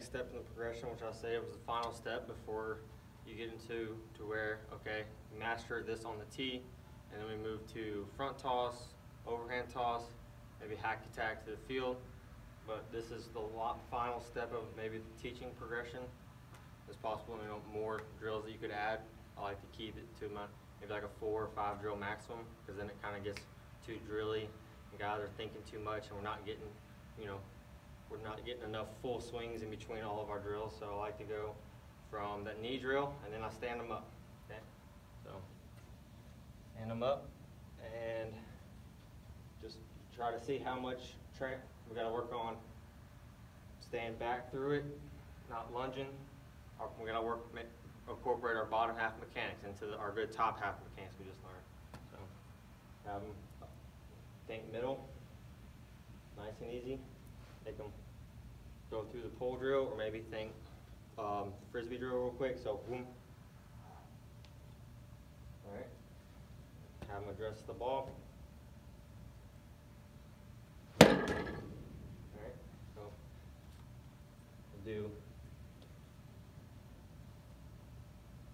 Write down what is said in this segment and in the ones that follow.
next step in the progression, which I say was the final step before you get into where, okay, we master this on the tee, and then we move to front toss, overhand toss, maybe hack attack to the field. But this is the final step of maybe the teaching progression. There's possible, more drills that you could add. I like to keep it to maybe like a 4 or 5 drill maximum, because then it kind of gets too drilly and guys are thinking too much, and we're not getting, we're not getting enough full swings in between all of our drills. So I like to go from that knee drill, and then I stand them up. Okay, so stand them up, and just try to see how much we got to work on staying back through it, not lunging. We got to incorporate our bottom half mechanics into our good top half mechanics we just learned. So have them think middle, nice and easy. Make them go through the pull drill, or maybe think frisbee drill real quick. So boom. All right. Have them address the ball. All right. So we'll do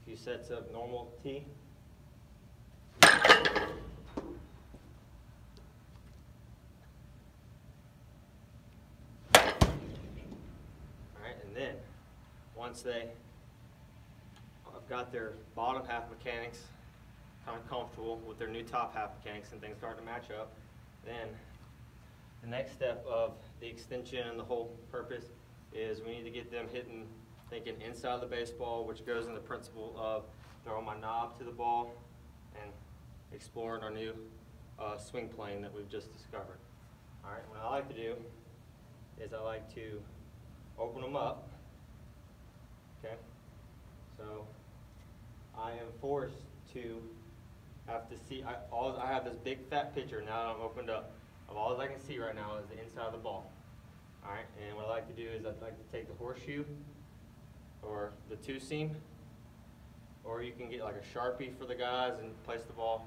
a few sets of normal tee. Then, once they've got their bottom half mechanics kind of comfortable with their new top half mechanics and things start to match up, then the next step of the extension and the whole purpose is we need to get them thinking inside of the baseball, which goes in the principle of throwing my knob to the ball and exploring our new swing plane that we've just discovered. All right, what I like to do is I like to open them up, okay? So I am forced to have to see, I have this big fat picture now that I'm opened up of all I can see right now is the inside of the ball. All right, and what I like to do is I'd like to take the horseshoe or the 2-seam, or you can get like a Sharpie for the guys and place the ball,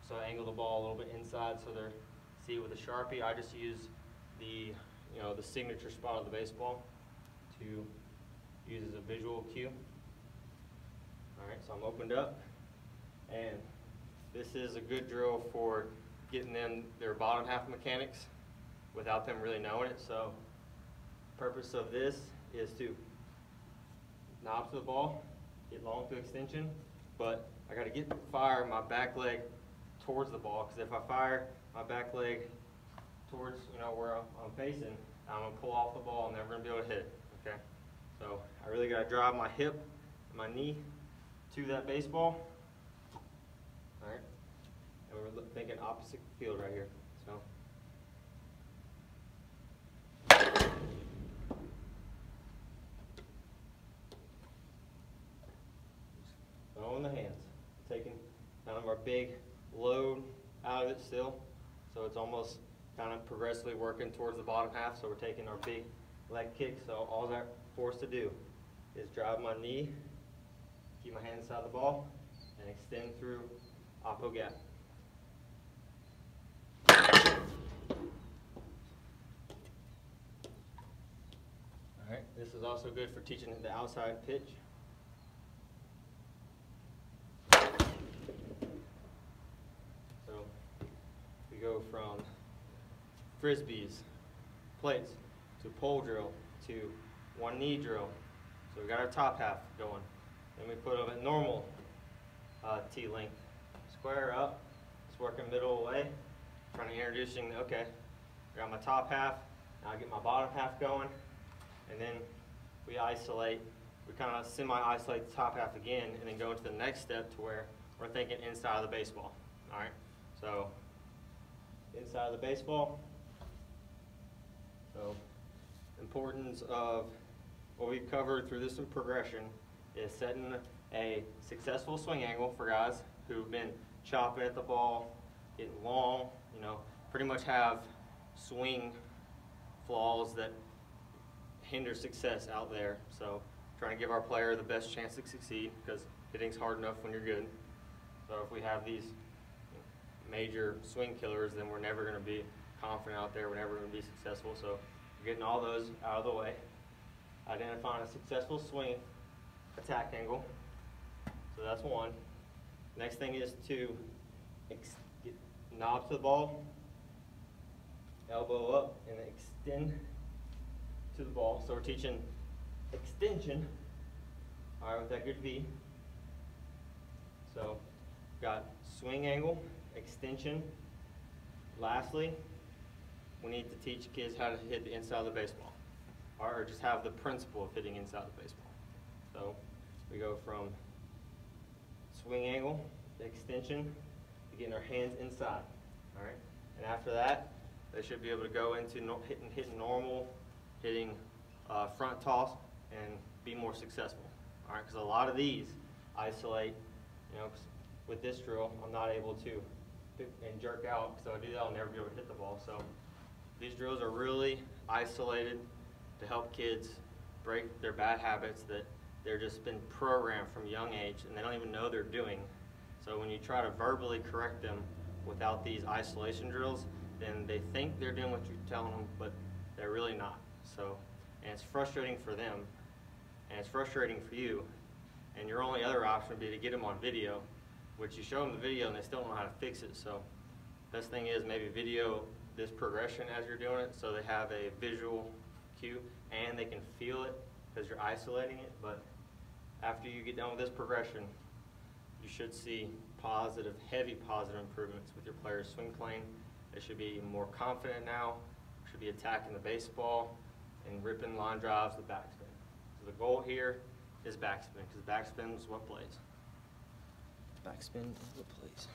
so I angle the ball a little bit inside so they're, see with a Sharpie, I just use the the signature spot of the baseball to use as a visual cue. All right, so I'm opened up, and this is a good drill for getting them their bottom half mechanics without them really knowing it. So the purpose of this is to knob to the ball, get long to extension, but I got to fire my back leg towards the ball, because if I fire my back leg towards where I'm facing, I'm going to pull off the ball and never going to be able to hit it. Okay, so I really got to drive my hip and my knee to that baseball. All right, and we're thinking opposite field right here. So throwing the hands, taking kind of our big load out of it still, so it's almost kind of progressively working towards the bottom half. So we're taking our big leg kick. So all that forced to do is drive my knee, keep my hand inside the ball, and extend through oppo gap. All right, this is also good for teaching the outside pitch. So we go from frisbees, plates, to pole drill, to one knee drill. So we got our top half going. Then we put them at normal tee length. Square up, it's working middle away. Trying to introducing, okay, I got my top half, now I get my bottom half going, and then we isolate, we kind of semi-isolate the top half again, and then go into the next step to where we're thinking inside of the baseball. All right, so inside of the baseball. So importance of what we've covered through this progression is setting a successful swing angle for guys who've been chopping at the ball, getting long, pretty much have swing flaws that hinder success out there. So trying to give our player the best chance to succeed, because hitting's hard enough when you're good. So if we have these major swing killers, then we're never going to be confident out there, we're never going to be successful. So we're getting all those out of the way. identifying a successful swing attack angle. So that's one. Next thing is to get knob to the ball, elbow up, and extend to the ball. So we're teaching extension, all right, with that good V. So got swing angle, extension. Lastly, we need to teach kids how to hit the inside of the baseball, or just have the principle of hitting inside the baseball. So we go from swing angle, to extension, to getting our hands inside, all right? And after that, they should be able to go into hitting normal, hitting front toss, and be more successful, all right? Because a lot of these isolate, you know, with this drill, I'm not able to and jerk out, because if I do that, I'll never be able to hit the ball. So these drills are really isolated to help kids break their bad habits that they're just been programmed from a young age and they don't even know they're doing. So when you try to verbally correct them without these isolation drills, then they think they're doing what you're telling them, but they're really not. So, and it's frustrating for them, and it's frustrating for you, and your only other option would be to get them on video, which you show them the video and they still don't know how to fix it. So best thing is maybe video this progression as you're doing it so they have a visual cue and they can feel it because you're isolating it. But after you get done with this progression, you should see positive, heavy positive improvements with your player's swing plane. They should be more confident now, should be attacking the baseball and ripping line drives, the backspin. So the goal here is backspin, because backspin is what plays. Backspin is what plays.